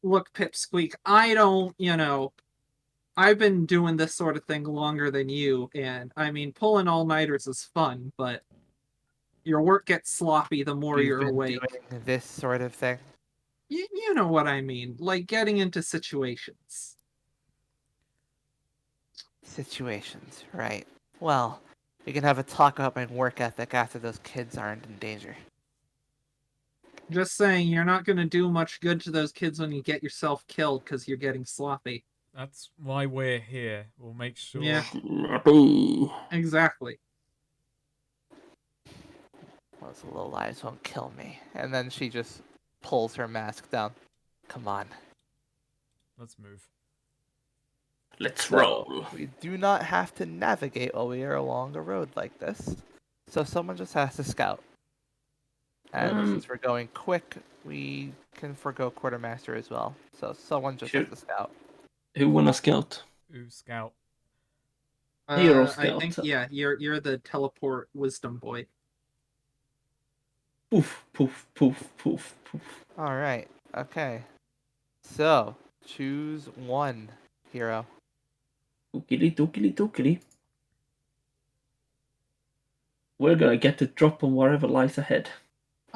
Look, Pipsqueak, I don't, I've been doing this sort of thing longer than you, and I mean, pulling all-nighters is fun, but your work gets sloppy the more You've you're been awake. doing this sort of thing. You know what I mean, like getting into situations. Situations, right. Well, we can have a talk about my work ethic after those kids aren't in danger. Just saying, you're not going to do much good to those kids when you get yourself killed because you're getting sloppy. That's why we're here. We'll make Yeah, sure. Snappy. exactly. Those little lies won't kill me. And then she just pulls her mask down. Come on. Let's move. Let's So, roll. we do not have to navigate while we are along a road like this. So someone just has to scout. And since we're going quick, we can forgo quartermaster as well. So someone just has to scout. Who wanna scout? Ooh, scout. Hero I scout. think you're the teleport wisdom boy. Poof, poof, poof, poof, poof. All right. Okay. So choose one hero. Dookily, dookily, dookily. We're gonna get the drop on whatever lies ahead.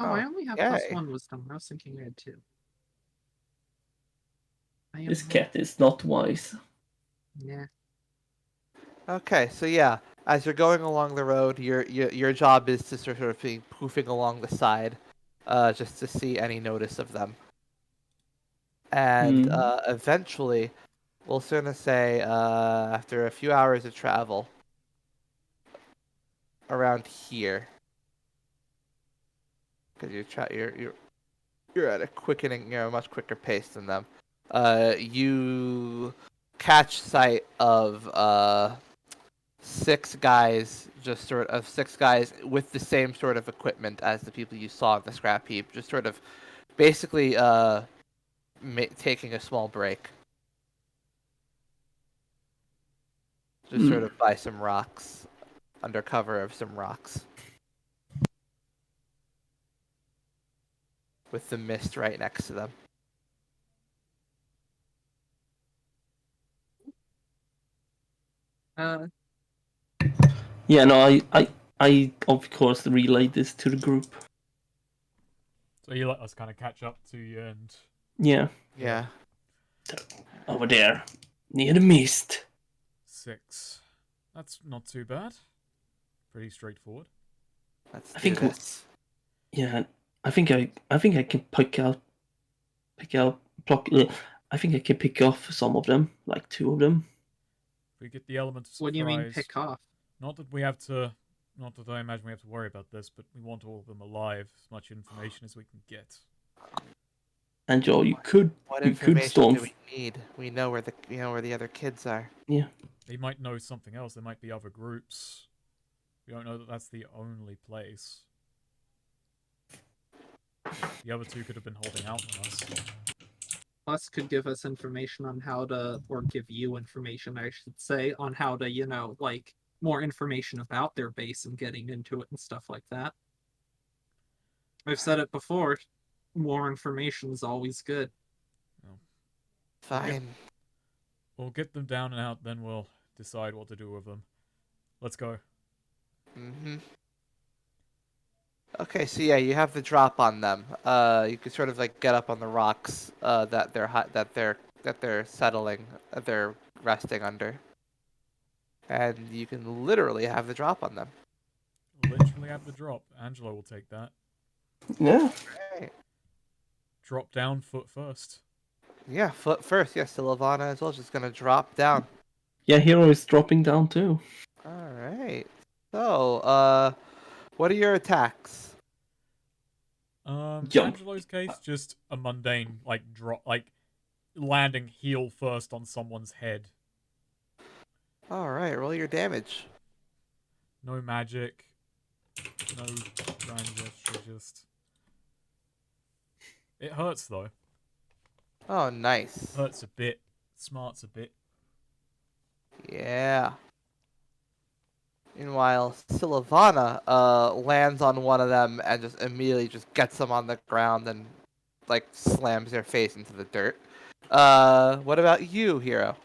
Oh, I only have Okay. +1 wisdom. I was thinking I had 2. This cat is not wise. Yeah. Okay. So yeah, as you're going along the road, your job is to sort of be poofing along the side, just to see any notice of them. And eventually, we'll sort of say after a few hours of travel, around here, because you're at a quickening, a much quicker pace than them. You catch sight of 6 guys, six guys with the same sort of equipment as the people you saw at the scrap heap, just sort of basically taking a small break. Just sort of by some rocks, under cover of some rocks. With the mist right next to them. Yeah, no, I of course relayed this to the group. So you let us kind of catch up to you and. Yeah. Yeah. Over there, near the mist. 6. That's not too bad. Pretty straightforward. Let's I do think this. Yeah, I think I can pick out, pluck. I think I can pick off some of them, like 2 of them. If we get the element of surprise. What do you mean pick off? Not that we have to. Not that I imagine we have to worry about this, but we want all of them alive. As much information as we can get. And Joe, you could storm. Do we need? We know where the other kids are. Yeah. They might know something else. There might be other groups. We don't know that that's the only place. The other 2 could have been holding out on us. Plus could give us information on how to, or give you information, I should say, on how to, like, more information about their base and getting into it and stuff like that. I've said it before, more information is always good. Well, Fine. We'll get them down and out, then we'll decide what to do with them. Let's go. Mm-hmm. Okay, so yeah, you have the drop on them. You can sort of like get up on the rocks that they're settling, that they're resting under, and you can literally have the drop on them. Literally have the drop. Angelo will take that. Yeah. Right. Drop down, foot first. Yeah, foot first. Yeah, Silavana as well. Just gonna drop down. Yeah, Hero is dropping down too. All right. So, what are your attacks? Jump. Angelo's case, just a mundane drop, landing heel first on someone's head. All right, roll your damage. No magic. No grand gesture. Just. It hurts though. Oh, nice. Hurts a bit. Smarts a bit. Yeah. Meanwhile, Silavana lands on one of them and just immediately just gets them on the ground and like slams their face into the dirt. What about you, Hero?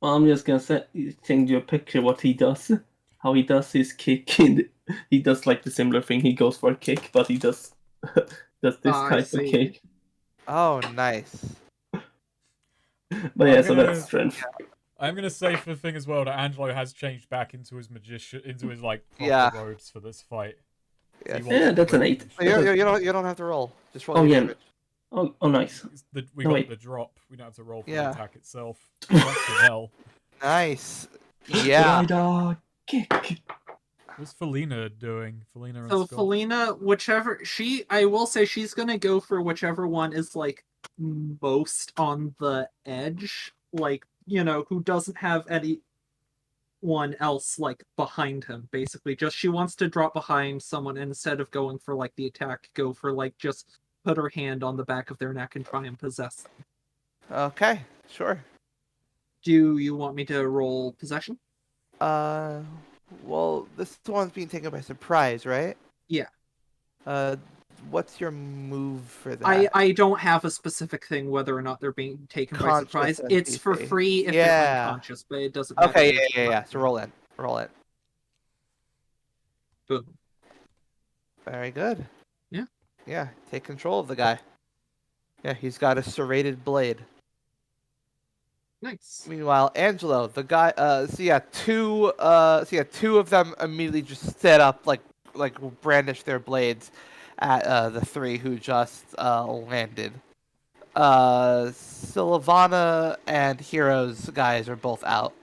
Well, I'm just gonna send you a picture what he does. How he does his kick. He does like the similar thing. He goes for a kick, but he does this I type of see. kick. Oh, nice. But yeah, I'm so gonna- that's strength. I'm gonna say for the thing as well that Angelo has changed back into his like proper Yeah. robes for this fight. Yes. He wants Yeah, to that's an go 8. finish. You don't have to roll. Just roll Oh, your yeah. damage. Oh, nice. We No, got wait. the drop. We don't have to roll for Yeah. the attack itself. Fucking hell. Nice. Yeah. Rider kick. What's Felina doing? Felina and So Scott. Felina, I will say she's gonna go for whichever one is like most on the edge, like, you know, who doesn't have anyone else like behind him, basically. Just she wants to drop behind someone instead of going for like the attack, go for like just put her hand on the back of their neck and try and possess them. Okay. Sure. Do you want me to roll possession? Well, this one's being taken by surprise, right? Yeah. What's your move for that? I don't have a specific thing whether or not they're being taken by Conscious surprise. It's for NPC. free if they're Yeah. unconscious, but it doesn't matter. Okay, if they're yeah. So roll in. Boom. Very good. Yeah. Yeah, take control of the guy. Yeah, he's got a serrated blade. Nice. Meanwhile, Angelo, the guy, two of them immediately just set up, like brandish their blades at the three who just landed. Sylvana and Hero's guys are both out.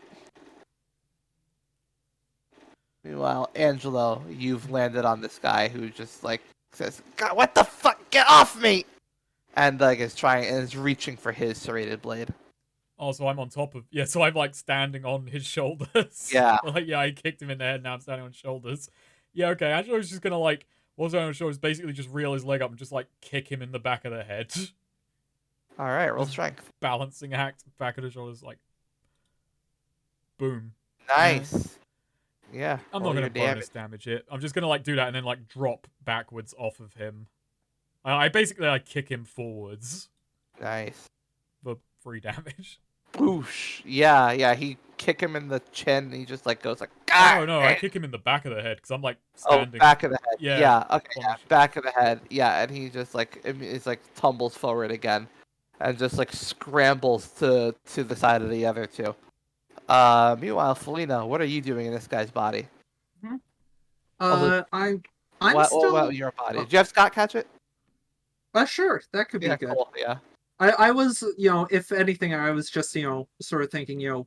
Meanwhile, Angelo, you've landed on this guy who just like says, "God, what the fuck? Get off me!" And like is reaching for his serrated blade. Oh, so I'm on top of so I'm like standing on his shoulders. Yeah. Like I kicked him in the head, now I'm standing on his shoulders. Yeah, okay. Angelo's just gonna like what's on his shoulders, basically just reel his leg up and just like kick him in the back of the head. All right, roll strength. Balancing act, back of the shoulders, like boom. Nice. Yeah. I'm roll not your gonna bonus damage it. I'm just gonna like do that and then like drop backwards off of him. I basically like kick him forwards Nice. for 3 damage. Boosh. Yeah. He kick him in the chin. And he just like goes like. Oh no, I kick him in the back of the head because I'm like Oh, standing. back of the head. Yeah, Yeah. Okay. on Yeah, the sh- back of the head. Yeah, and he just like it's like tumbles forward again, and just like scrambles to the side of the other two. Meanwhile, Felina, what are you doing in this guy's body? I'm what still about your body? Did you have Scott catch it? sure, that could be Yeah. good. Cool. Yeah. I was, you know, if anything, I was just, you know, sort of thinking, you know,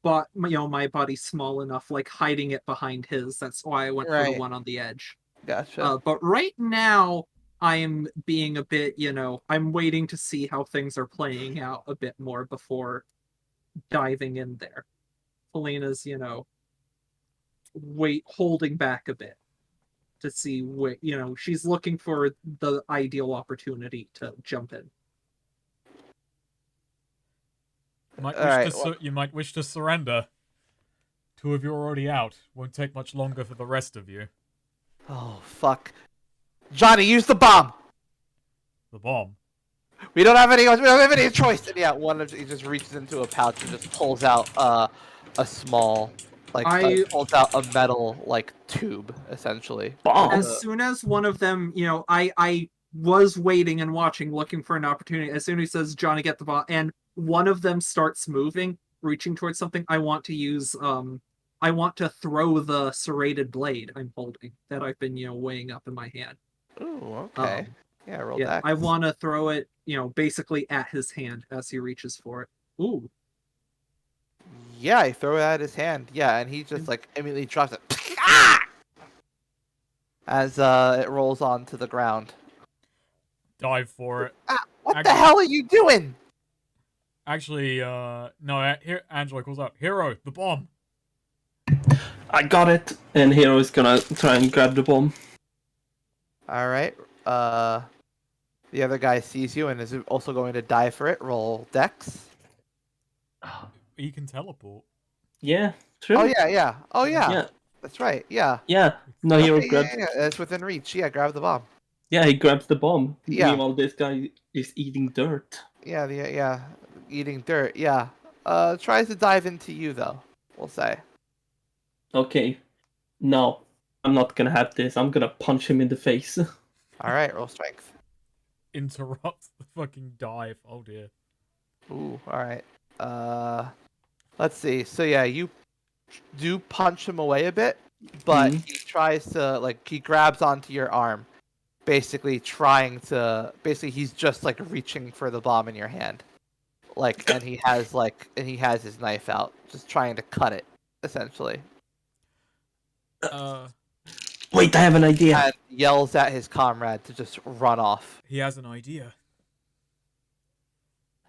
but you know, my body's small enough, like hiding it behind his. That's why I went for Right. the one on the edge. Gotcha. But right now, I am being a bit, you know, I'm waiting to see how things are playing out a bit more before diving in there. Felina's, you know, holding back a bit to see what, you know, she's looking for the ideal opportunity to jump in. You might wish to surrender. 2 of you are already out. Won't take much longer for the rest of you. Oh fuck. Johnny, use the bomb. The bomb. We don't have any choice. And yeah, he just reaches into a pouch and just pulls out a small pulls out a metal like tube essentially. Bomb. As soon as one of them, you know, I was waiting and watching, looking for an opportunity. As soon as he says, "Johnny, get the ball," and one of them starts moving, reaching towards something, I want to throw the serrated blade I'm holding that I've been, you know, weighing up in my hand. Ooh, okay. Yeah, roll Yeah, that. I want to throw it, you know, basically at his hand as he reaches for it. Ooh. Yeah, I throw it at his hand. Yeah, and he just like immediately drops it. Ah! As it rolls onto the ground. Dive for it. What the hell are you doing? Actually, no, here Angela calls out, "Hero, the bomb!" I got it, and Hero is gonna try and grab the bomb. All right. The other guy sees you and is also going to dive for it. Roll Dex. He can teleport. Yeah, true. Oh yeah. Oh yeah. Yeah. That's right. Yeah. Yeah. No, Hero Okay, grabs. yeah. It's within reach. Yeah, grab the bomb. Yeah, he grabs the bomb. Yeah. Meanwhile, this guy is eating dirt. Yeah, eating dirt. Yeah. Tries to dive into you though. We'll say. Okay, no, I'm not gonna have this. I'm gonna punch him in the face. All right, roll strength. Interrupts the fucking dive. Oh dear. Ooh, all right. Let's see. So yeah, you do punch him away a bit, but Mhm. he tries to he grabs onto your arm, basically trying to he's just reaching for the bomb in your hand, and he has his knife out, just trying to cut it, essentially, Wait, I have an idea. and yells at his comrade to just run off. He has an idea.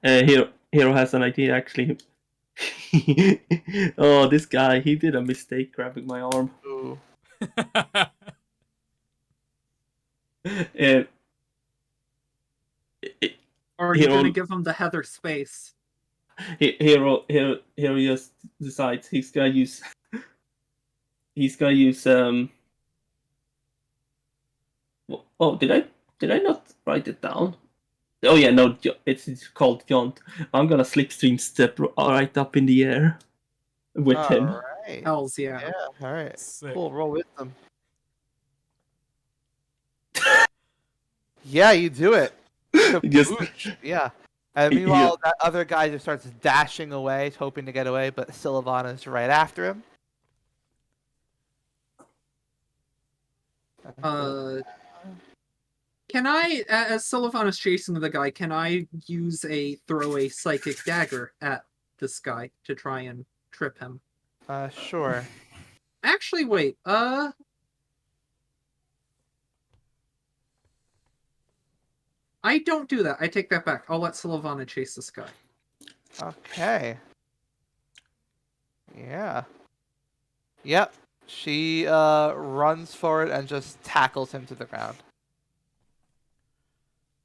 Hero has an idea actually. Oh, this guy, he did a mistake grabbing my arm. Ooh. Uh, Or are you Hero- gonna give him the Heather space? Hero just decides he's gonna use Oh, did I not write it down? Oh yeah, no, it's called Jaunt. I'm gonna slipstream step right up in the air with him. All right. Hells yeah. Yeah. All right. Sick. Cool. Roll with them. Yeah, you do it. Just- Kaboosh. Yeah. And Yeah. meanwhile, that other guy just starts dashing away, hoping to get away, but Sylvana's right after him. Can I, as Sullivan is chasing the guy, can I throw a psychic dagger at this guy to try and trip him? Sure. Actually, wait. I don't do that. I take that back. I'll let Sylvana chase this guy. Okay. Yeah. Yep. She runs forward and just tackles him to the ground.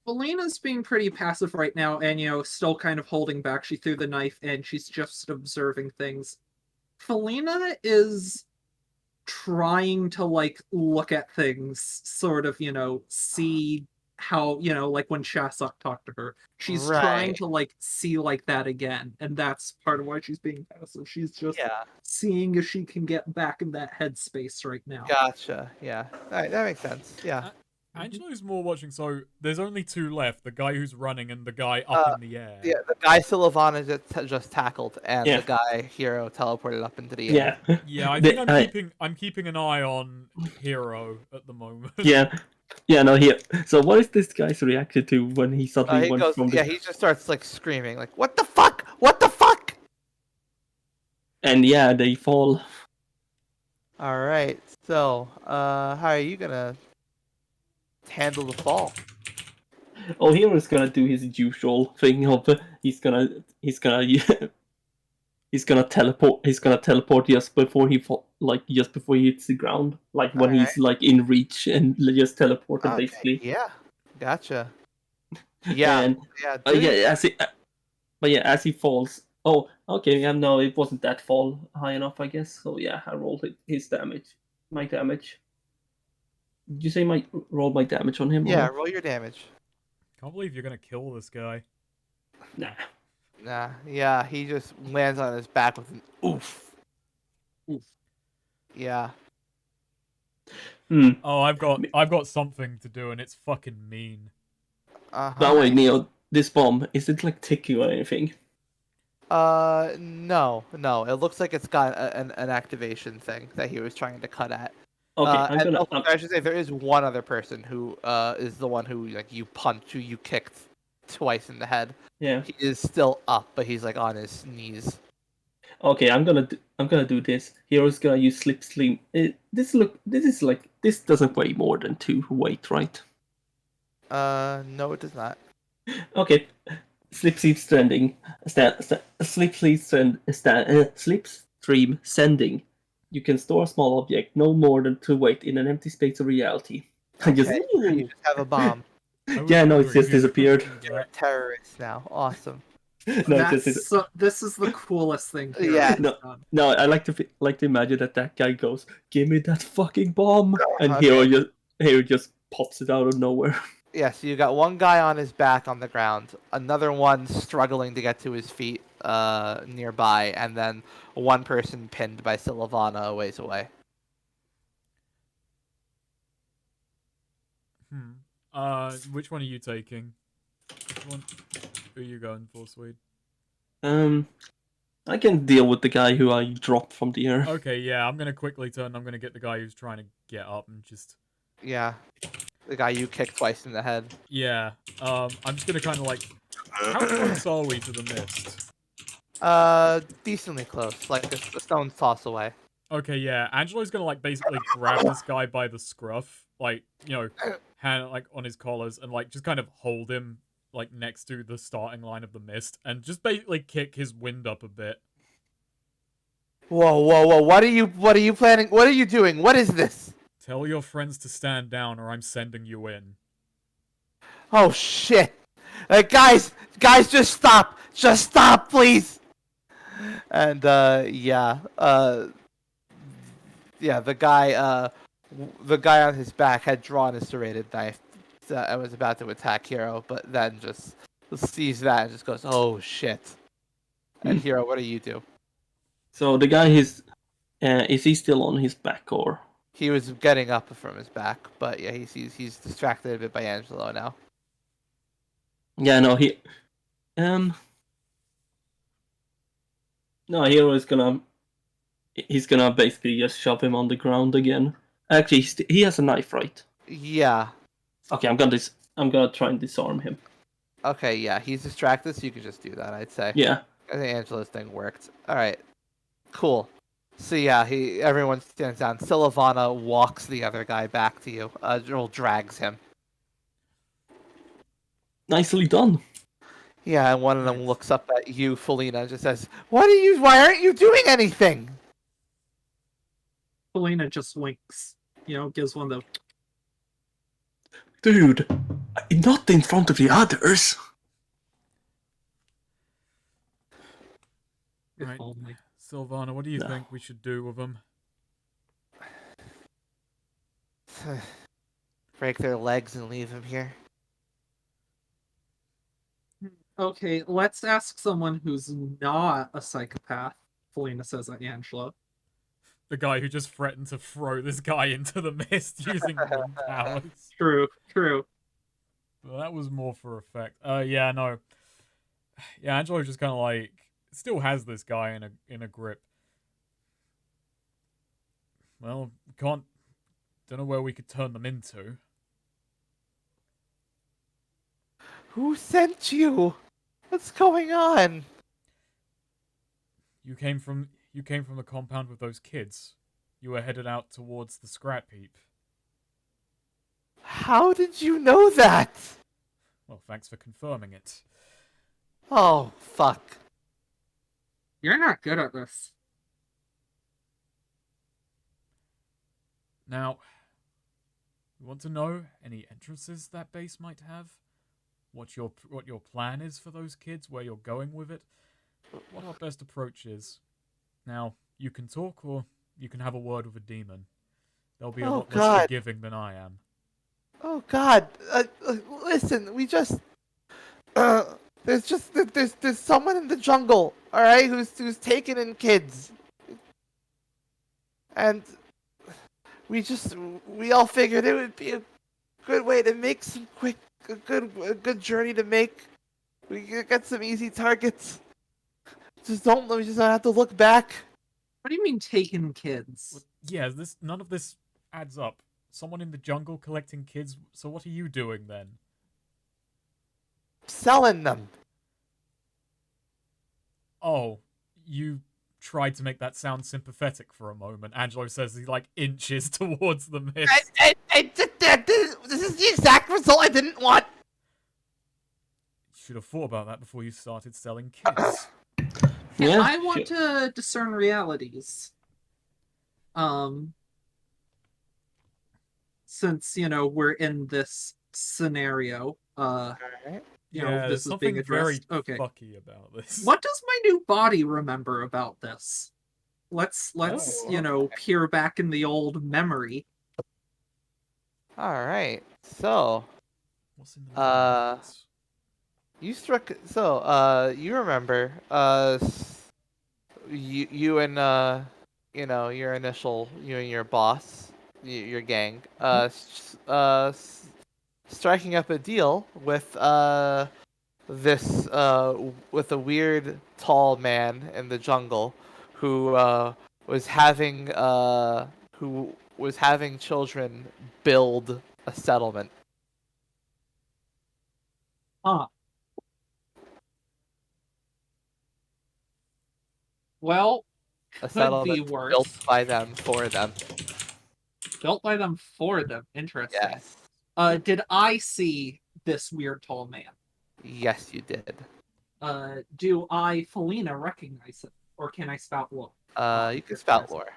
Felina's being pretty passive right now and, still kind of holding back. She threw the knife and she's just observing things. Felina is trying to, look at things, sort of, see how, when Shasok talked to her. She's trying Right. to, see like that again. And that's part of why she's being passive. She's just Yeah. seeing if she can get back in that headspace right now. Gotcha. Yeah. All right, that makes sense. Yeah. Angelo's more watching, so there's only two left: the guy who's running and the guy up in the air. Yeah, the guy Sylvana just tackled, and Yeah. the guy Hero teleported up into the air. Yeah. Yeah, I The- think I'm keeping an eye on Hero at the moment. Yeah. Yeah, no, here. So what is this guy's reaction to when he suddenly He went goes, from the... yeah, he just starts screaming, "What the fuck? What the fuck?" And yeah, they fall. All right, so how are you gonna handle the fall? Oh, Hero's gonna do his usual thing of he's gonna teleport just before he just before he hits the ground, when Alright. he's in reach, and just teleport him Okay, basically. yeah, gotcha. Yeah, And yeah, but dude. yeah, as he falls. Oh, okay. Yeah, no, it wasn't that fall high enough, I guess. So yeah, I rolled his damage, my damage. Did you say roll my damage on him? Yeah, or- roll your damage. Can't believe you're gonna kill this guy. Nah. Nah, yeah, he just lands on his back with an oof. Oof. Yeah. Hmm. Oh, I've got something to do, and it's fucking mean. Uh-huh. By the way, Neo, this bomb, is it ticking or anything? No. It looks like it's got an activation thing that he was trying to cut at. Okay, I'm and gonna. also, I should say there is one other person who is the one who who you kicked twice in the head. Yeah. He is still up, but he's on his knees. Okay, I'm gonna do this. Hero's gonna use slipstream. This doesn't weigh more than 2 weight, right? No, it does not. Okay, slipstream slipstream sending. You can store a small object no more than 2 weight in an empty space of reality. I just Okay, you just have a bomb. Yeah, no, it's just disappeared. You're a terrorist now. Awesome. no, it's just This is the coolest thing. Hero Yeah. has No. done. No, I like to imagine that guy goes, "Give me that fucking bomb," and Okay. Hero just pops it out of nowhere. Yeah, so you got one guy on his back on the ground, another one struggling to get to his feet nearby, and then one person pinned by Silvana a ways away. Which one are you taking? Which one? Who are you going for, Swede? I can deal with the guy who I dropped from the air. Okay, yeah, I'm gonna quickly turn. I'm gonna get the guy who's trying to get up and just. Yeah, the guy you kicked twice in the head. Yeah. I'm just gonna kind of like. How close are we to the mist? Decently close, like a stone's toss away. Okay, yeah. Angelo's gonna like basically grab this guy by the scruff, like hand like on his collars, and like just kind of hold him like next to the starting line of the mist, and just basically kick his wind up a bit. Whoa, whoa, whoa! What are you planning? What are you doing? What is this? Tell your friends to stand down, or I'm sending you in. Oh shit! Guys, just stop, please. And yeah, the guy on his back had drawn his serrated knife and was about to attack Hero, but then just sees that and just goes, "Oh shit!" And Hero, what do you do? So the guy is he still on his back or? He was getting up from his back, but yeah, he's distracted a bit by Angelo now. Yeah, no, no, Hero is he's gonna basically just shove him on the ground again. Actually, he has a knife, right? Yeah. Okay, I'm gonna try and disarm him. Okay, yeah, he's distracted, so you can just do that, I'd say. Yeah. I think Angelo's thing worked. All right, cool. So yeah, everyone stands down. Silvana walks the other guy back to you. Joel drags him. Nicely done. Yeah, and one of them looks up at you, Felina, and just says, why aren't you doing anything?" Felina just winks. Gives one of the. Dude, not in front of the others. If Right. only. Silvana, what do you No. think we should do with him? Break their legs and leave him here. Okay, let's ask someone who's not a psychopath. Felina says at Angelo. The guy who just threatened to throw this guy into the mist using wind powers. True. But that was more for effect. Yeah, no. Yeah, Angelo just kind of like still has this guy in a grip. Well, don't know where we could turn them into. Who sent you? What's going on? You came from the compound with those kids. You were headed out towards the scrap heap. How did you know that? Well, thanks for confirming it. Oh, fuck. You're not good at this. Now, you want to know any entrances that base might have? What your plan is for those kids? Where you're going with it? What our best approach is? Now, you can talk, or you can have a word with a demon. They'll be a Oh, lot God. less forgiving than I am. Oh God! Listen, we just there's someone in the jungle, all right, who's taking in kids, and we all figured it would be a good way to make some a good journey to make. We could get some easy targets. We just don't have to look back. What do you mean taking kids? Yeah, none of this adds up. Someone in the jungle collecting kids. So what are you doing then? Selling them. Oh, you tried to make that sound sympathetic for a moment. Angelo says he like inches towards the mist. This is the exact result I didn't want. You should have thought about that before you started selling kids. Yeah, I want to discern realities. Since we're in this scenario, Alright. Yeah, this there's is being something very addressed. Okay, fucky about this. what does my new body remember about this? Let's Oh, peer back in the old memory. Alright. So What's in the middle of this? You struck. So, you remember, you and your initial, you and your boss, your gang, striking up a deal with this with a weird tall man in the jungle, who was having children build a settlement. Huh. Well, A could be settlement worse. built by them for them. Built by them for them. Interesting. Yes. Did I see this weird tall man? Yes, you did. Do I, Felina, recognize him? Or can I spout lore? You can spout lore.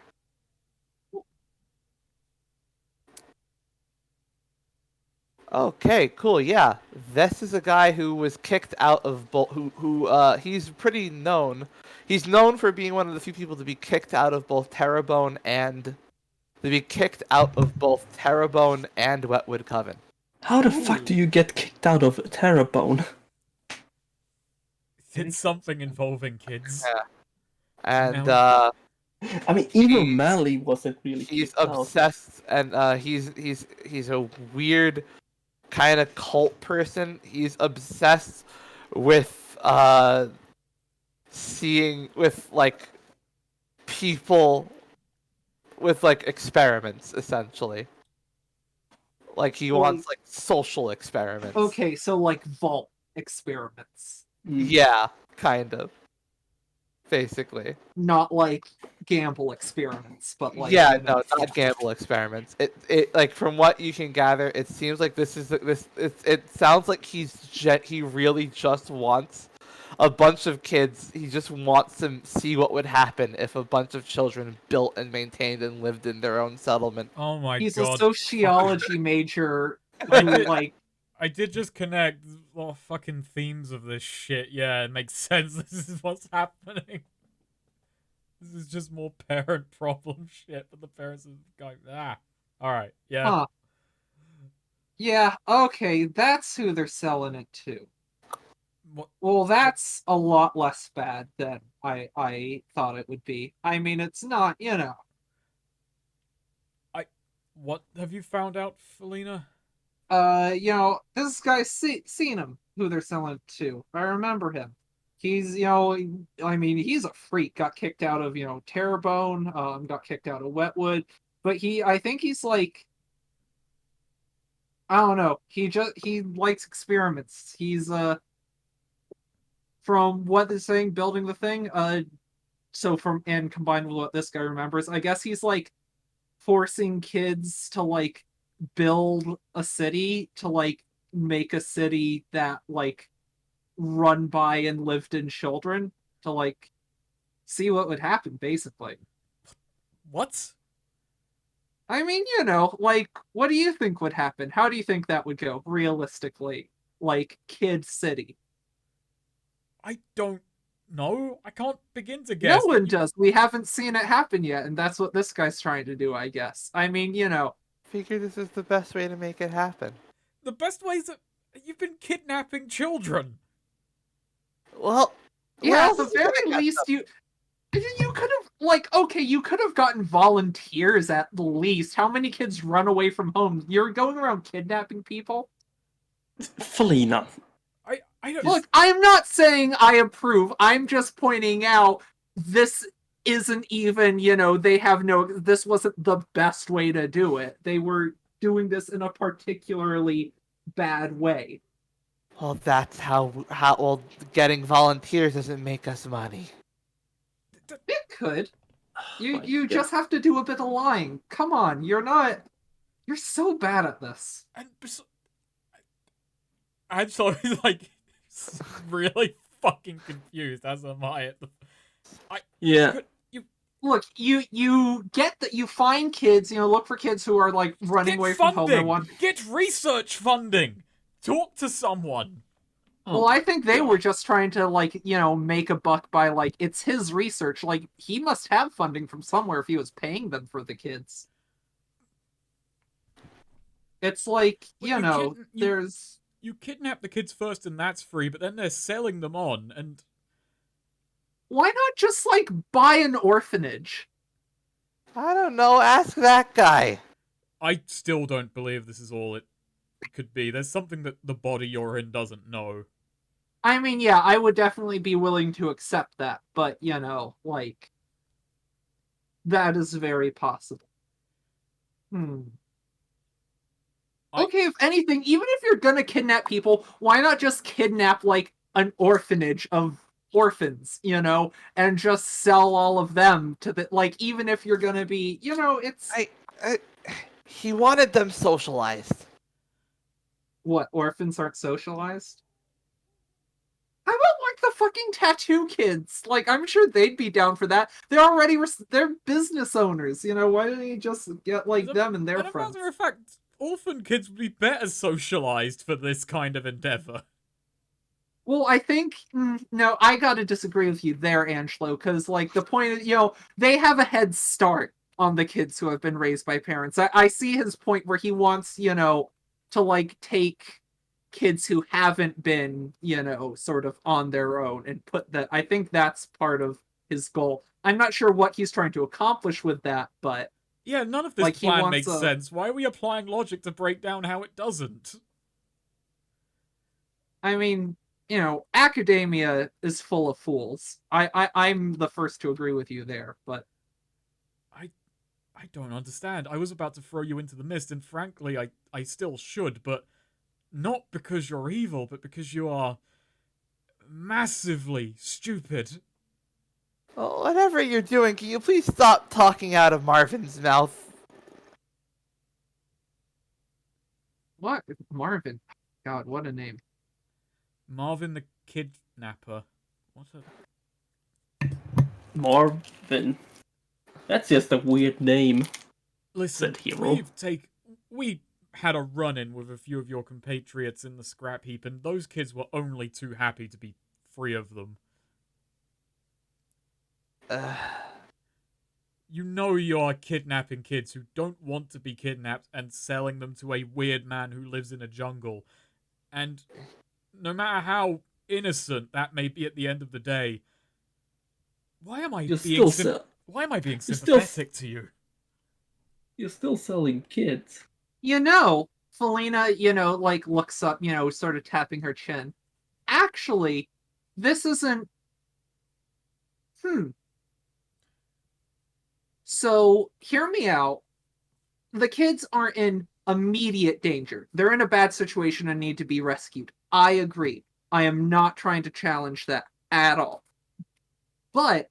Okay, cool. Yeah, this is a guy who was kicked out of both. He's pretty known. He's known for being one of the few people to be kicked out of both Terrebonne and Wetwood Coven. How the fuck do you get kicked out of Terrebonne? It's something involving kids. Yeah. And Now- I mean, even He's- Mally wasn't really he's kicked out. obsessed, and he's a weird kind of cult person. He's obsessed with seeing with like people with like experiments, essentially. Like he wants like social experiments. Okay, so like vault experiments. Yeah, kind of. Basically. Not like gamble experiments, but like Yeah, you know, no, not gamble experiments. It like from what you can gather, it seems like it sounds like he really just wants a bunch of kids. He just wants to see what would happen if a bunch of children built and maintained and lived in their own settlement. Oh my he's god. a sociology major I who did- like I did just connect a lot of fucking themes of this shit. Yeah, it makes sense. This is what's happening. This is just more parent problem shit, but the parents are going, Alright, yeah. huh. Yeah, okay, that's who they're selling it to. What? Well, that's a lot less bad than I thought it would be. I mean, it's not, you know. What have you found out, Felina? This guy's seen him, who they're selling it to. I remember him. He's, I mean, he's a freak. Got kicked out of, Terrebonne, got kicked out of Wetwood. But I think he's like, I don't know. He likes experiments. He's, from what they're saying, building the thing, and combined with what this guy remembers, I guess he's like forcing kids to like build a city to like make a city that like run by and lived in children to like see what would happen, basically. What? I mean, like, what do you think would happen? How do you think that would go realistically? Like, Kid City. I don't know. I can't begin to guess. No one does. We haven't seen it happen yet, and that's what this guy's trying to do, I guess. I mean, Figure this is the best way to make it happen. The best ways that you've been kidnapping children. Well, yeah, well, at the very least, you could have, like, okay, you could have gotten volunteers at the least. How many kids run away from home? You're going around kidnapping people? Felina. I don't Look, I'm not saying I approve. I'm just pointing out this isn't even, this wasn't the best way to do it. They were doing this in a particularly bad way. Well, that's well, getting volunteers doesn't make us money. It could. My You God. just have to do a bit of lying. Come on, you're so bad at this. And I'm sorry, like, really fucking confused, as am I. Yeah. Look, you get that you find kids, look for kids who are like running Get away from home funding! and want. Get research funding! Talk to someone! Well, I think they were just trying to like, make a buck by like it's his research. Like he must have funding from somewhere if he was paying them for the kids. It's like, But there's you kidnap the kids first and that's free, but then they're selling them on, and Why not just, like, buy an orphanage? I don't know. Ask that guy. I still don't believe this is all it could be. There's something that the body you're in doesn't know. I mean, yeah, I would definitely be willing to accept that, but, you know, like, that is very possible. Okay, if anything, even if you're gonna kidnap people, why not just kidnap, like, an orphanage of orphans, you know, and just sell all of them to the, like, even if you're gonna be, you know, it's... He wanted them socialized. What, orphans aren't socialized? How about, like, the fucking tattoo kids? Like, I'm sure they'd be down for that. They're already, they're business owners, you know, why don't you just get, like, them and their As a friends? matter of fact, orphan kids would be better socialized for this kind of endeavor. Well, I think, no, I gotta disagree with you there, Angelo, because, like, the point is, you know, they have a head start on the kids who have been raised by parents. I see his point where he wants, you know, to, like, take kids who haven't been, you know, sort of on their own and put that. I think that's part of his goal. I'm not sure what he's trying to accomplish with that, but Yeah, none of this like, he plan wants makes sense. Why are we applying logic to break down how it doesn't? I mean, you know, academia is full of fools. I'm the first to agree with you there, but I don't understand. I was about to throw you into the mist, and frankly, I still should, but not because you're evil, but because you are massively stupid. Well, whatever you're doing, can you please stop talking out of Marvin's mouth? what? Marvin. God, what a name. Marvin the Kidnapper. What a... Marvin. That's just a weird name. Listen, Said hero. we had a run-in with a few of your compatriots in the scrap heap, and those kids were only too happy to be free of them. You know you're kidnapping kids who don't want to be kidnapped and selling them to a weird man who lives in a jungle. And no matter how innocent that may be at the end of the day, why am I being sympathetic to you? You're still selling kids. You know, Felina, you know, like, looks up, you know, sort of tapping her chin. Actually, this isn't... So, hear me out. The kids aren't in immediate danger. They're in a bad situation and need to be rescued. I agree. I am not trying to challenge that at all. But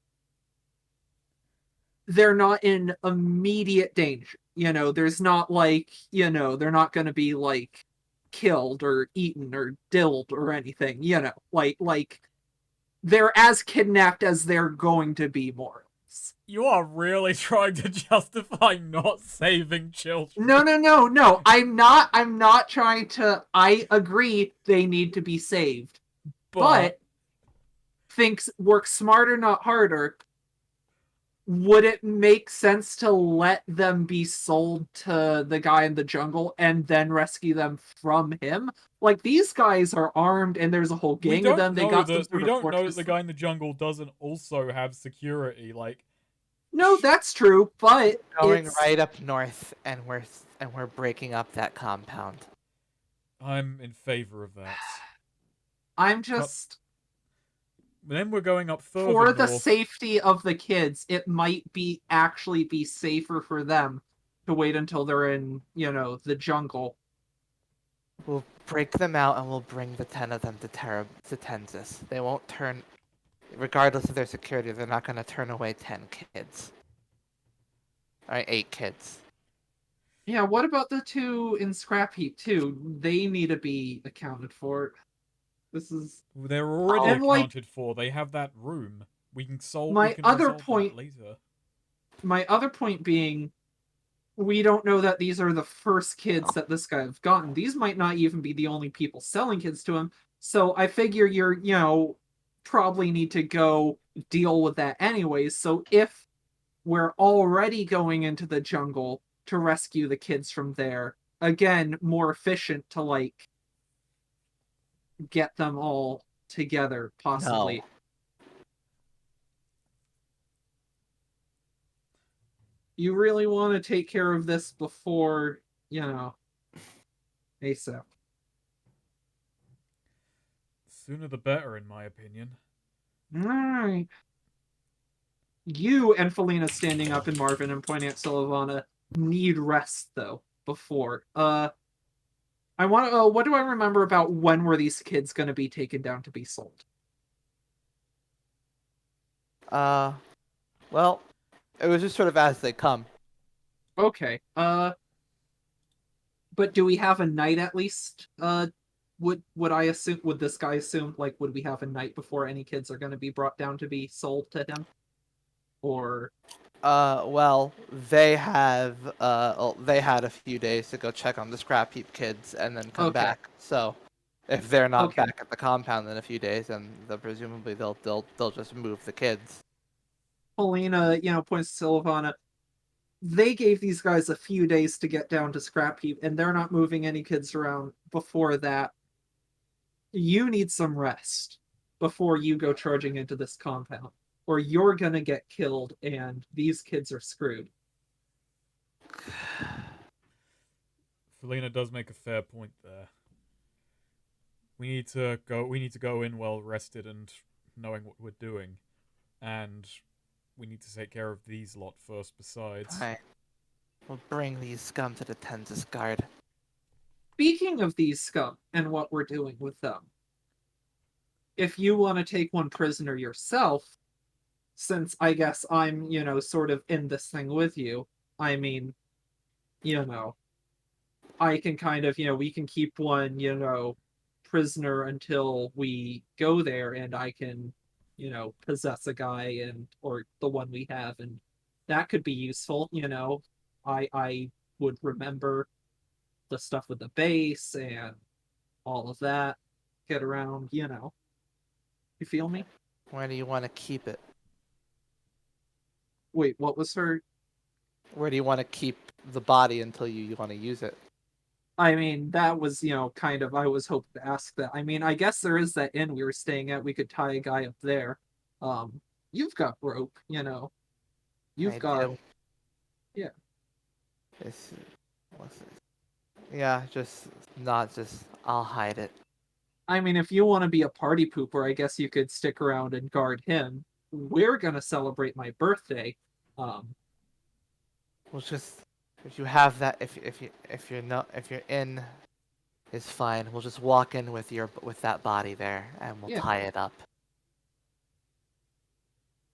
they're not in immediate danger. You know, there's not, like, you know, they're not going to be, like, killed or eaten or dilled or anything, you know. Like, they're as kidnapped as they're going to be, more. You are really trying to justify not saving children. No. I'm not trying to... I agree they need to be saved. But work smarter, not harder. Would it make sense to let them be sold to the guy in the jungle and then rescue them from him? Like, these guys are armed and there's a whole gang of them. They got some sort we of don't know that fortress. the guy in the jungle doesn't also have security. Like, no, that's true, but Going right up north, and we're breaking up that compound. I'm in favor of that. I'm just... Then we're going up further for the north. safety of the kids, it might actually be safer for them to wait until they're in, you know, the jungle. We'll break them out, and we'll bring the 10 of them to Tenzis. They won't turn... Regardless of their security, they're not going to turn away 10 kids. Alright, 8 kids. Yeah, what about the 2 in Scrap Heap, too? They need to be accounted for. This is... They're already And, like, accounted for. They have that room. We can solve My we can other resolve point- that later. My other point being, we don't know that these are the first kids that this guy have gotten. These might not even be the only people selling kids to him. So I figure you're, you know, probably need to go deal with that anyways. So if we're already going into the jungle to rescue the kids from there, again, more efficient to, like, get them all together, possibly. No. You really want to take care of this before, ASAP. Sooner the better, in my opinion. Alright. You and Felina standing up and Marvin and pointing at Silvana need rest though before. I want to what do I remember about when were these kids gonna be taken down to be sold? Well, it was just sort of as they come. Okay. But do we have a night at least? Would I assume, would this guy assume, like, would we have a night before any kids are gonna be brought down to be sold to him? Or Well, they have they had a few days to go check on the scrap heap kids and then come Okay. back. So, if they're not Okay. back at the compound in a few days, then presumably they'll just move the kids. Paulina, points to Silvana. They gave these guys a few days to get down to scrap heap, and they're not moving any kids around before that. You need some rest before you go charging into this compound, or you're gonna get killed, and these kids are screwed. Felina does make a fair point there. We need to go in well rested and knowing what we're doing. And we need to take care of these lot first besides. Alright. We'll bring these scum to the Tenz's guard. Speaking of these scum and what we're doing with them, if you want to take one prisoner yourself, since I guess I'm, sort of in this thing with you, I mean, I can kind of, we can keep one, prisoner until we go there, and I can, possess a guy or the one we have, and that could be useful, I would remember the stuff with the base and all of that, get around, You feel me? Where do you want to keep it? Wait, what was her? Where do you want to keep the body until you want to use it? I mean, that was, kind of, I was hoping to ask that. I mean, I guess there is that inn we were staying at. We could tie a guy up there. You've got rope, You've I got, do. yeah. What's this? Yeah, I'll hide it. I mean, if you want to be a party pooper, I guess you could stick around and guard him. We're gonna celebrate my birthday. We'll just, if you have that, if you're in, is fine. We'll just walk in with that body there, and we'll Yeah. tie it up.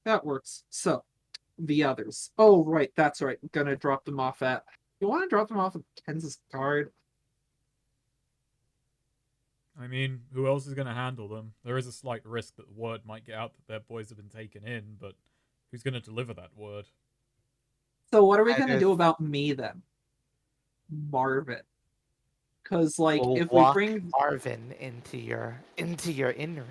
That works. So, the others. Oh, right, that's right. I'm gonna drop them off at. You want to drop them off at Tenz's guard? I mean, who else is going to handle them? There is a slight risk that the word might get out that their boys have been taken in, but who's going to deliver that word? So, what are we I gonna just- do about me then, Marvin? Because, like, We'll if we walk bring Marvin into your in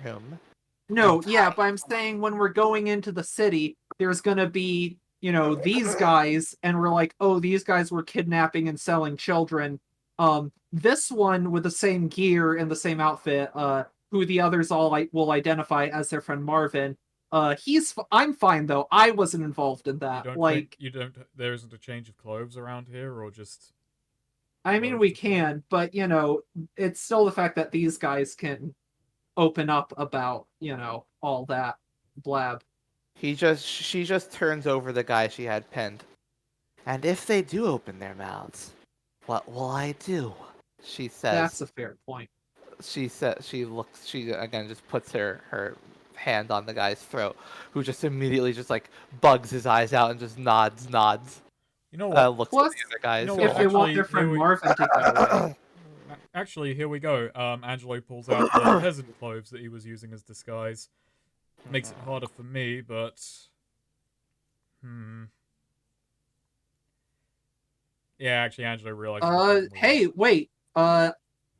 room. No, and yeah, tie but I'm saying when we're going into the city, there's gonna be, these guys, and we're like, oh, these guys were kidnapping and selling children. This one with the same gear and the same outfit, who the others all will identify as their friend Marvin. I'm fine though. I wasn't involved in that. There isn't a change of clothes around here, or just. I mean, we can, but it's still the fact that these guys can open up about, all that blab. She just turns over the guy she had pinned. And if they do open their mouths, what will I do? She says. That's a fair point. She again just puts her hand on the guy's throat, who just immediately just like bugs his eyes out and just nods. You know what? Looks Plus, at the other guys. you know If what, they want actually, their friend here we- Marvin to get away. Actually, here we go. Angelo pulls out the peasant clothes that he was using as disguise. Makes it harder for me, but... Yeah, actually, Angelo realizes... the problem with Hey, wait.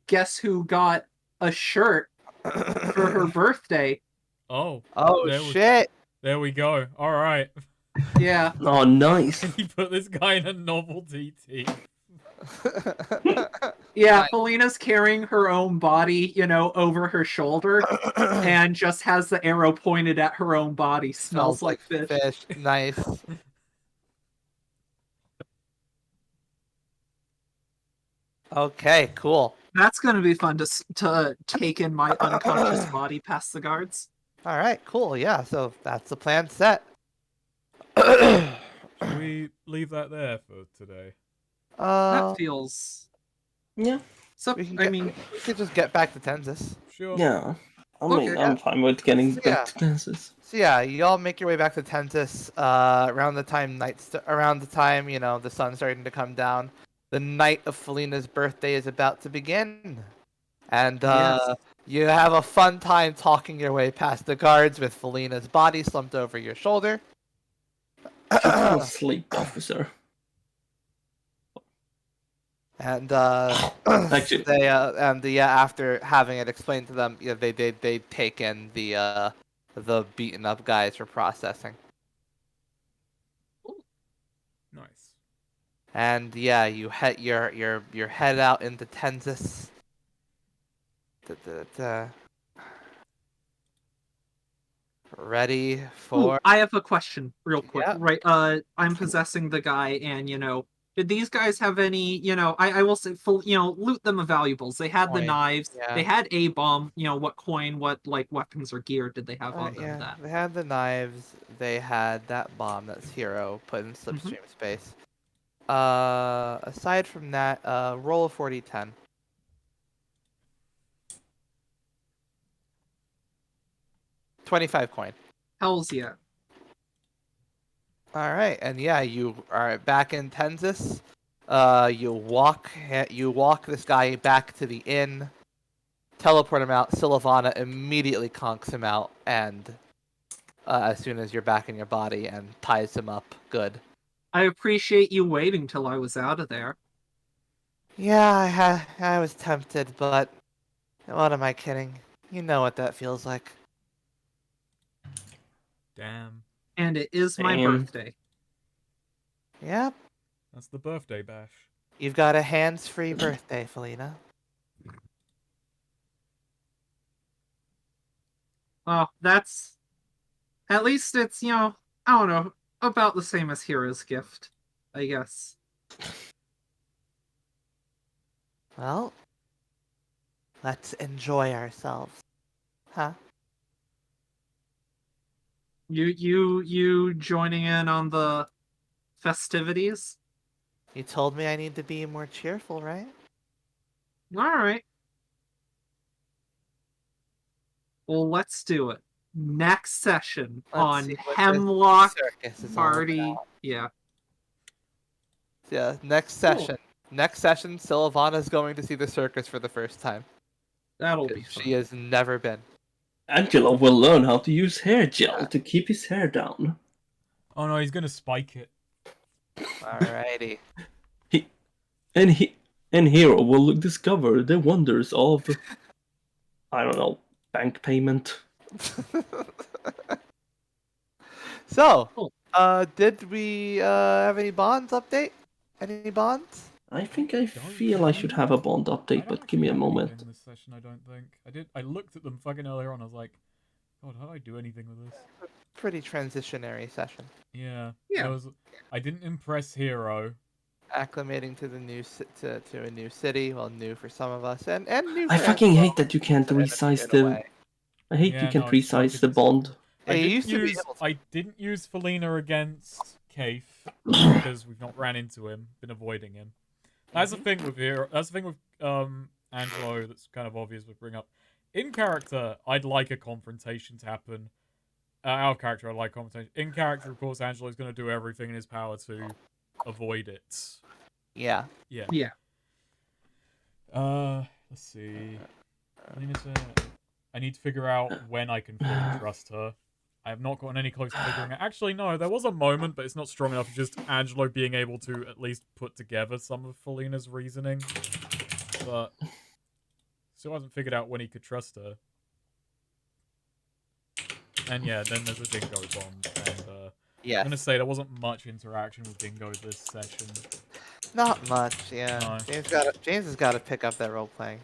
Guess who got a shirt for her birthday? Oh. Oh shit! There we go. Alright. Yeah. Oh, nice. He put this guy in a novelty tee. Yeah, Nice. Felina's carrying her own body, over her shoulder, and just has the arrow pointed at her own body. Smells like fish. Nice. Okay, cool. That's gonna be fun to take in my unconscious body past the guards. All right, cool. Yeah, so that's the plan set. Should we leave that there for today? That feels Yeah, so. we can I get, mean, we could just get back to Tensis. Sure. yeah. I mean, Okay. I'm fine with getting Yeah. back to Kansas. So yeah, you all make your way back to Tentis around the time the sun's starting to come down. The night of Felina's birthday is about to begin, and Yes. you have a fun time talking your way past the guards with Felina's body slumped over your shoulder. She fell asleep, officer. And Actually, they after having it explained to them, they take in the beaten up guys for processing. Nice. And yeah, you head head out into Tensis. Ready Ooh, for I have a question, real quick. Yeah. Right, I'm possessing the guy, and did these guys have any? I will say, full, loot them of valuables. They had the Coin, knives. yeah. They had a bomb. What coin? What weapons or gear did they have on them? yeah, That they had the knives. They had that bomb that's Hero put in Mm-hmm. slipstream space. Aside from that, roll a 40-10. $25 coin. Hells yeah. All right, and yeah, you are back in Tensis. You walk this guy back to the inn, teleport him out. Sylvana immediately conks him out, and as soon as you're back in your body, and ties him up good. I appreciate you waiting till I was out of there. Yeah, I was tempted, but what am I kidding? You know what that feels like. Damn. And it is my Damn. birthday. Yep, That's the birthday bash. you've got a hands-free birthday, Felina. Oh, that's at least it's I don't know, about the same as Hero's gift, I guess. Well, let's enjoy ourselves, huh? You joining in on the festivities? You told me I need to be more cheerful, right? All right. Well, let's do it. Next session Let's on see what Hemlock circus is all Party. about. Yeah. Yeah, next session. Next session, Sylvana's going to see the circus for the first time. That'll be fun. She has never been. Angelo will learn how to use hair gel to keep his hair down. Oh no, he's gonna spike it. Alrighty. And Hero will discover the wonders of, I don't know, bank payment. So, Cool. did we have any bonds update? Any bonds? I think I feel I should have a Bond I update, don't but give me a actually have moment. anything this session, I don't think. I looked at them fucking earlier on. I was like, God, how do I do anything with this? Pretty transitionary session. Yeah. Yeah. I didn't impress Hero. Acclimating to the new to a new city. Well, new for some of us, and new. I for fucking Angelo hate that you can't in a resize weird the. way. I hate Yeah, you can't no, it's resize the just- Bond. Yeah, you used to be able to. I didn't use Felina against Kaif because we've not ran into him, been avoiding him. That's the thing with Hero. That's the thing with Angelo. That's kind of obvious. We bring up in character. I'd like a confrontation to happen. Out of character, I'd like confrontation. In character, of course, Angelo's going to do everything in his power to avoid it. Yeah. Yeah. Yeah. Let's see. I need to figure out when I can fully trust her. I have not gotten any close to figuring out. Actually, no, there was a moment, but it's not strong enough. Just Angelo being able to at least put together some of Felina's reasoning. But still hasn't figured out when he could trust her. And yeah, then there's a Dingo bomb. And I'm Yeah. going to say there wasn't much interaction with Dingo this session. Not much, yeah. No. James has got to pick up that role playing.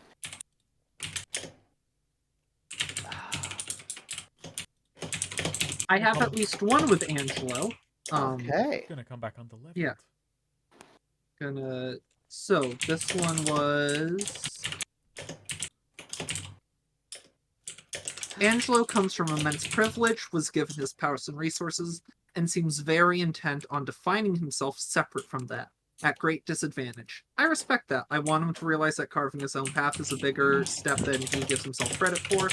I have at least one with Angelo. Okay. Gonna come back under leveled. Yeah. So this one was. Angelo comes from immense privilege, was given his powers and resources, and seems very intent on defining himself separate from that, at great disadvantage. I respect that. I want him to realize that carving his own path is a bigger step than he gives himself credit for.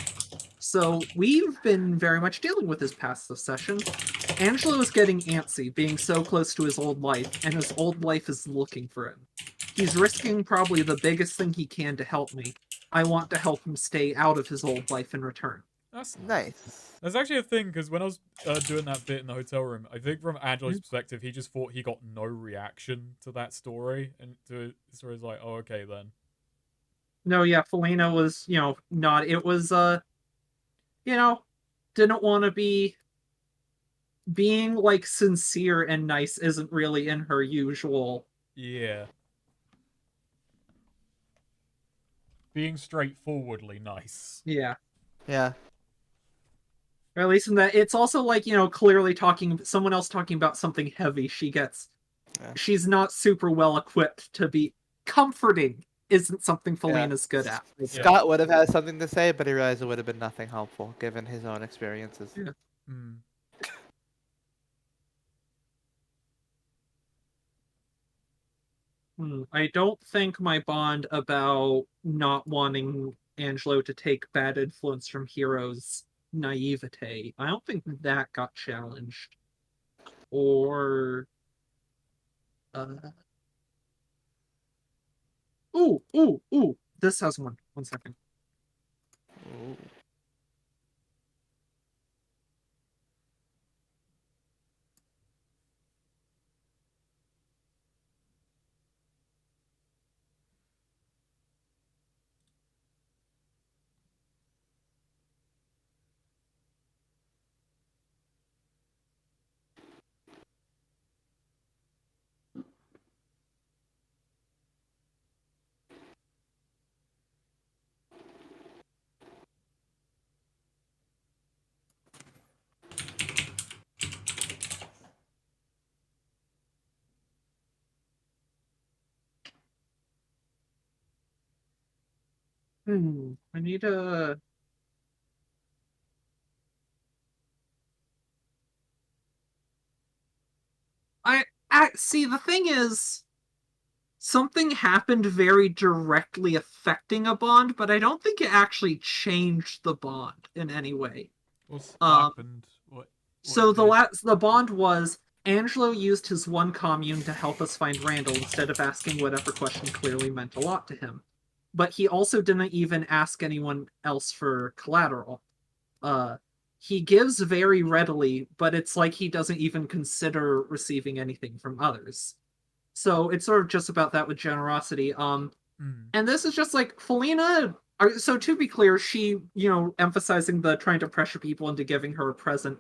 So we've been very much dealing with his past this session. Angelo is getting antsy, being so close to his old life, and his old life is looking for him. He's risking probably the biggest thing he can to help me. I want to help him stay out of his old life in return. That's Nice. That's actually a thing, because when I was doing that bit in the hotel room, I think from Angelo's Mhm. perspective, he just thought he got no reaction to that story, and to the story's like, oh, okay then. No, yeah, Felina was, not. It was, didn't want to be. Being, like, sincere and nice isn't really in her usual. Yeah. Being straightforwardly nice. Yeah. Yeah. Or at least in that, it's also like, clearly someone else talking about something heavy she gets. Yeah. She's not super well equipped to be comforting. Isn't something Felina's good at. Scott would have had something to say, but he realized it would have been nothing helpful given his own experiences. Yeah. Mm. I don't think my bond about not wanting Angelo to take bad influence from Hero's naivete, I don't think that got challenged. Or ooh. This has one. 1 second. Ooh. I need a. I see. The thing is, something happened very directly affecting a bond, but I don't think it actually changed the bond in any way. What's Um, happened? What So did- the bond was Angelo used his one commune to help us find Randall instead of asking whatever question clearly meant a lot to him. But he also didn't even ask anyone else for collateral. He gives very readily, but it's like he doesn't even consider receiving anything from others. So it's sort of just about that with generosity. Mm. And this is just like Felina. So to be clear, she, emphasizing the trying to pressure people into giving her a present.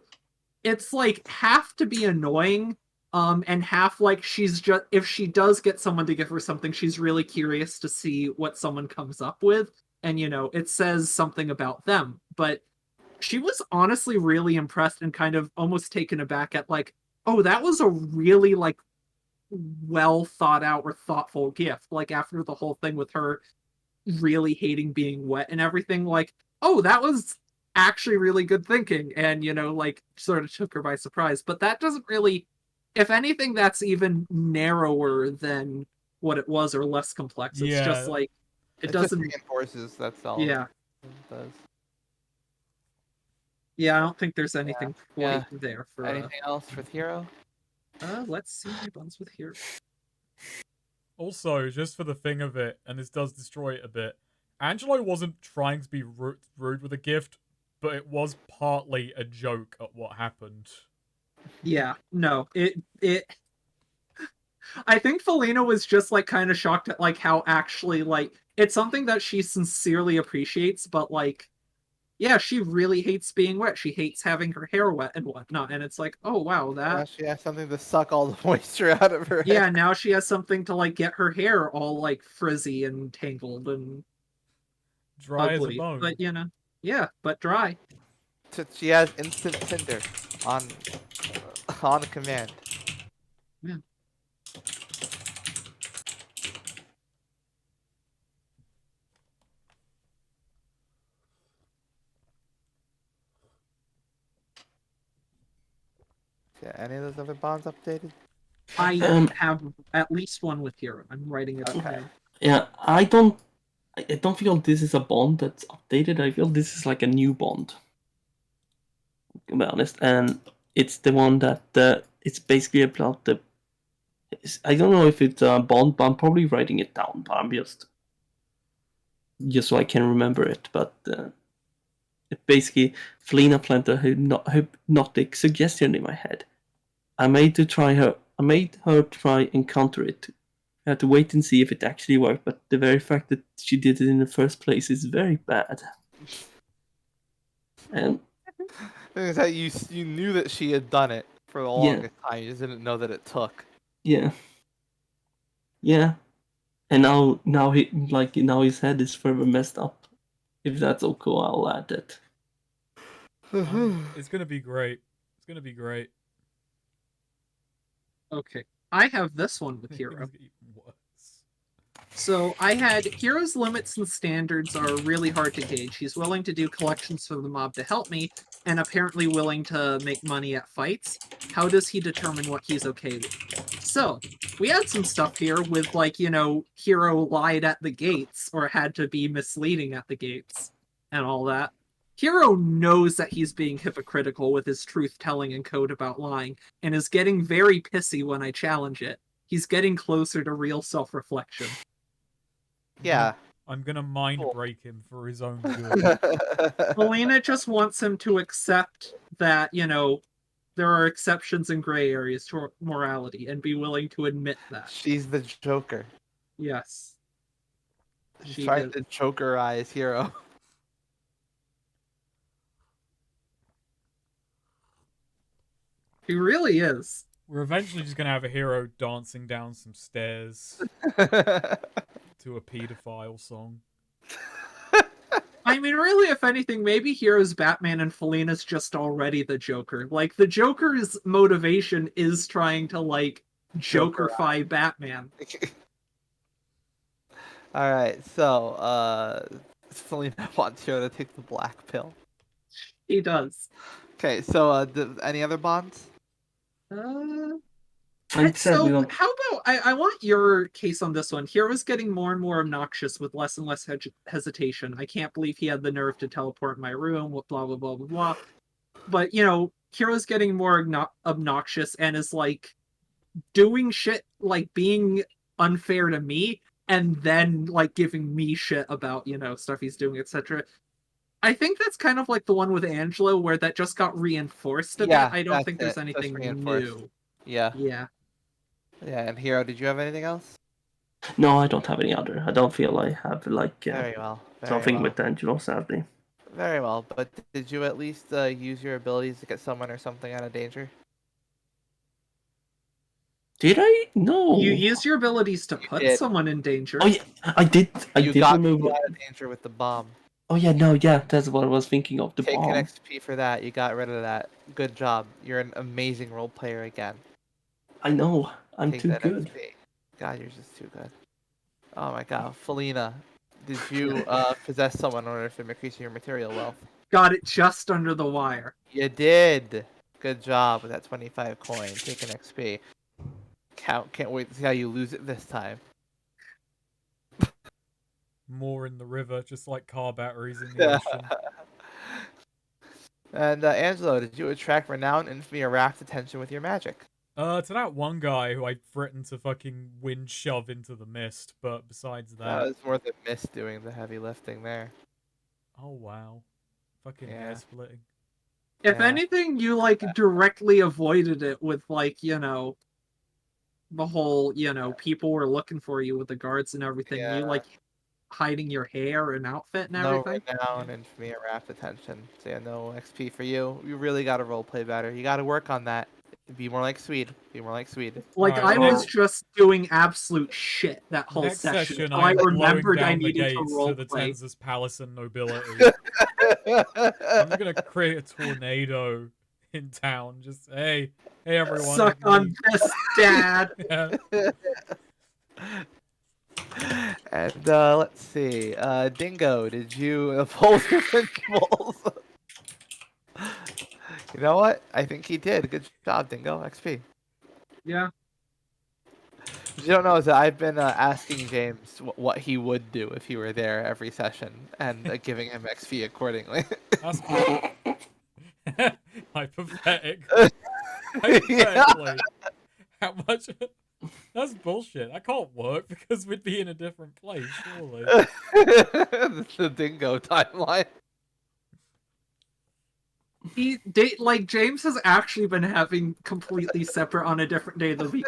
It's like half to be annoying, and half like she's just, if she does get someone to give her something, she's really curious to see what someone comes up with, and it says something about them. But she was honestly really impressed and kind of almost taken aback at like, oh, that was a really like well thought out or thoughtful gift. Like after the whole thing with her really hating being wet and everything, like, oh, that was actually really good thinking, and like sort of took her by surprise. But that doesn't really, if anything, that's even narrower than what it was or less complex. It's just Yeah. like it It doesn't. just reinforces. That's all. Yeah, It does. yeah. I don't think there's anything quite Yeah. there for. Anything else with Hero? Let's see my buns with here. Also, just for the thing of it, and this does destroy it a bit, Angelo wasn't trying to be rude with a gift, but it was partly a joke at what happened. Yeah, no, it. I think Felina was just like kind of shocked at like how actually like it's something that she sincerely appreciates, but like yeah, she really hates being wet. She hates having her hair wet and whatnot. And it's like, oh wow, Now that she has something to suck all the moisture out of her yeah, hair. now she has something to like get her hair all like frizzy and tangled and Dry as a ugly. bone. But yeah, but dry. She has instant tinder on on command. Yeah. Yeah, any of those other bonds updated? I Um, have at least one with Hero. I'm writing it up Okay. now. yeah, I don't feel this is a bond that's updated. I feel this is like a new bond, to be honest. And it's the one that it's basically about the. I don't know if it's a bond, but I'm probably writing it down. But I'm just so I can remember it. But it basically Felina planted a hypnotic suggestion in my head. I made her try and counter it. I had to wait and see if it actually worked, but the very fact that she did it in the first place is very bad. And Thing is that you knew that she had done it for the Yeah. longest time. You just didn't know that it took. yeah, yeah, and now his head is further messed up. If that's okay, I'll add that. It's gonna be great. It's gonna be great. Okay. I have this one with Things Hero. get even worse. So I had Hero's limits and standards are really hard to gauge. He's willing to do collections for the mob to help me, and apparently willing to make money at fights. How does he determine what he's okay with? So we had some stuff here with like, Hero lied at the gates or had to be misleading at the gates and all that. Hero knows that he's being hypocritical with his truth telling and code about lying, and is getting very pissy when I challenge it. He's getting closer to real self-reflection. Yeah. I'm gonna mind Cool. break him for his own good. Melina just wants him to accept that, there are exceptions and gray areas to morality and be willing to admit that. She's the Joker. Yes. She's She trying is. to Jokerize Hero. He really is. We're eventually just gonna have a hero dancing down some stairs to a pedophile song. I mean, really, if anything, maybe Hero's Batman and Felina's just already the Joker. Like, the Joker's motivation is trying to, like, Jokerify Batman. Alright, so Selena wants Hero to take the black pill. He does. Okay, so any other bonds? I said we So, don't. how about I want your case on this one. Hero's getting more and more obnoxious with less and less hesitation. I can't believe he had the nerve to teleport in my room. Blah blah blah blah blah. But Hero's getting more obnoxious and is like doing shit like being unfair to me, and then like giving me shit about stuff he's doing, etc. I think that's kind of like the one with Angelo, where that just got reinforced a Yeah, bit. I don't that's think there's it. Just anything reinforced. new. Yeah. Yeah. Yeah, and Hero, did you have anything else? No, I don't have any other. I don't feel I have Very well. Very something well. with Angelo, sadly. Very well, but did you at least use your abilities to get someone or something out of danger? Did I? No. You use your abilities to put did. someone in danger. Oh yeah, I did. I You did got remove. people out of danger with the bomb. Oh yeah, no, yeah, that's what I was thinking of. The Take bomb. an XP for that. You got rid of that. Good job. You're an amazing role player again. I know. I'm Take too that good. XP. God, you're just too good. Oh my god, Felina, did you possess someone in order to increase your material wealth? Got it just under the wire. You did. Good job with that 25 coin. Take an XP. Can't wait to see how you lose it this time. More in the river, just like car batteries in the ocean. And Angelo, did you attract renown, infamy, or rapt attention with your magic? To that one guy who I threatened to fucking wind shove into the mist, but besides That that, was more than Mist doing the heavy lifting there. oh wow, fucking Yeah. hair splitting. If Yeah. anything, you like directly avoided it with like, the whole, people were looking for you with the guards and everything. Yeah. You like hiding your hair and outfit and No everything. renown, infamy, or rapt attention. So yeah, no XP for you. You really got to roleplay better. You got to work on that. Be more like Swede. Be more like Swede. Like Alright, I well, was just doing absolute shit that whole Next session. session, So I I am blowing remembered I down the needed to gates to the roleplay. Tensis Palace and nobility. I'm just gonna create a tornado in town. Just hey everyone. Suck it's on me. this, Dad. Yeah. And let's see. Dingo, did you uphold your principles? You know what? I think he did. Good job, Dingo. XP. Yeah. What you don't know is that I've been asking James what he would do if he were there every session and giving him XP accordingly. That's hypothetic. Yeah. Hypothetically. How much? That's bullshit. That can't work because we'd be in a different place, surely. The Dingo timeline. Like James has actually been having completely separate on a different day of the week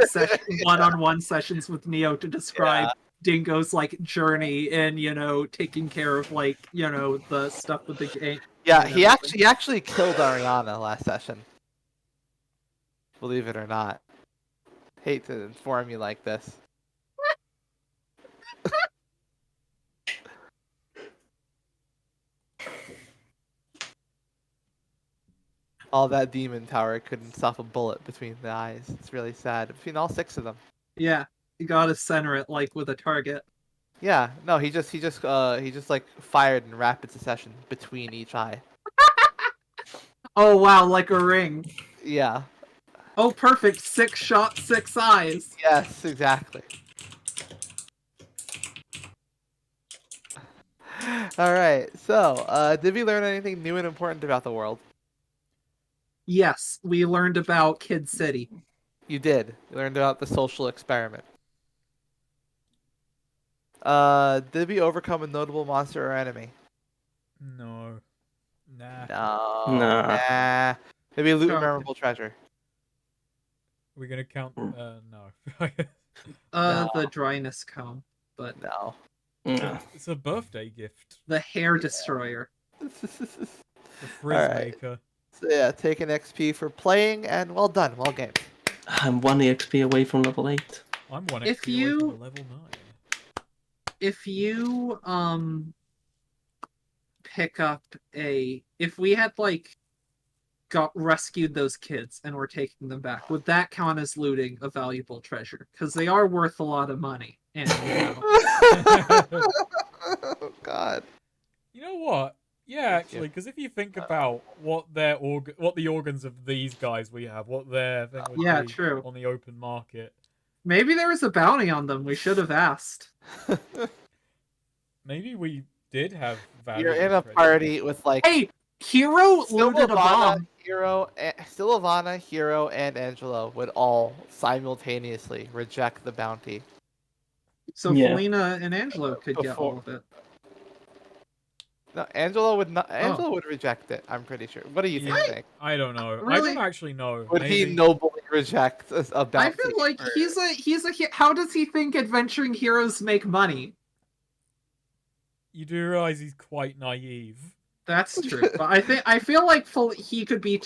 one-on-one sessions with Neo to describe Dingo's like journey in, taking care of like, the stuff with the game. Yeah, and he everything. actually killed Ariana last session. Believe it or not. Hate to inform you like this. All that demon power couldn't stop a bullet between the eyes. It's really sad. Between all 6 of them. Yeah, you gotta center it like with a target. Yeah, no, he just like fired in rapid succession between each eye. Oh wow, like a ring. Yeah. Oh perfect, 6 shots, 6 eyes. Yes, exactly. All right. So, did we learn anything new and important about the world? Yes, we learned about Kid City. You did. You learned about the social experiment. Did we overcome a notable monster or enemy? No. Nah. No. Nah. Nah. Did we loot a Okay. memorable treasure? We're gonna count. No. No. The dryness cone, but No. Nah. It's a birthday gift. the hair destroyer. The frizz Alright. maker. So yeah, take an XP for playing, and well done, well game. I'm 1 XP away from level 8. I'm one If XP away you- from a level 9. If you pick up if we had like got rescued those kids and we're taking them back, would that count as looting a valuable treasure? Because they are worth a lot of money. And Oh God. You know what? Yeah, actually, because if you think about what what the organs of these guys we have, what their thing would Yeah, be true. on the open market, maybe there was a bounty on them. We should have asked. maybe we did have value. You're in a party with like Hey, Hero looted a bomb. Ivana, Hero, and Angelo would all simultaneously reject the bounty. So Yeah. Felina and Angelo could get Before- all of it. No, Angelo would not. Angelo would reject it. I'm pretty sure. What do you Yeah. think? I don't know. I Really? don't actually know. Would Maybe. he nobly reject a bounty? I feel like he's a how does he think adventuring heroes make money? You do realize he's quite naive. That's true. But I feel like he could be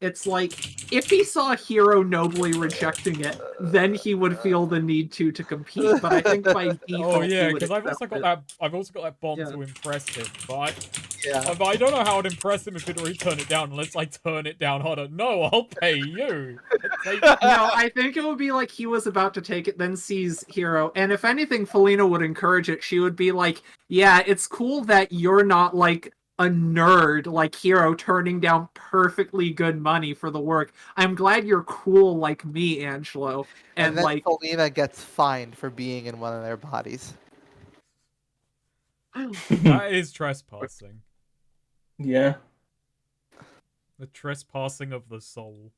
it's like if he saw a hero nobly rejecting it, then he would feel the need to compete. But I think by default, Oh yeah, because because I've also got that. I've also got that bond Yeah. to impress him, but Yeah. but I don't know how I'd impress him if he'd already turn it down. Unless I turn it down harder. No, I'll pay you. Take- No, I think it would be like he was about to take it, then sees Hero, and if anything, Felina would encourage it. She would be like, "Yeah, it's cool that you're not like a nerd like Hero turning down perfectly good money for the work. I'm glad you're cool like me, Angelo." And then like, Felina gets fined for being in one of their bodies. that is trespassing. Yeah. The trespassing of the soul.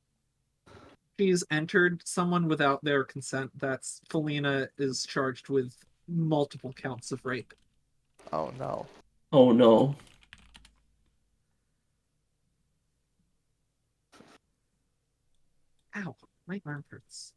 she's entered someone without their consent, that's Felina is charged with multiple counts of rape. Oh no. Oh no. Ow, my arm hurts.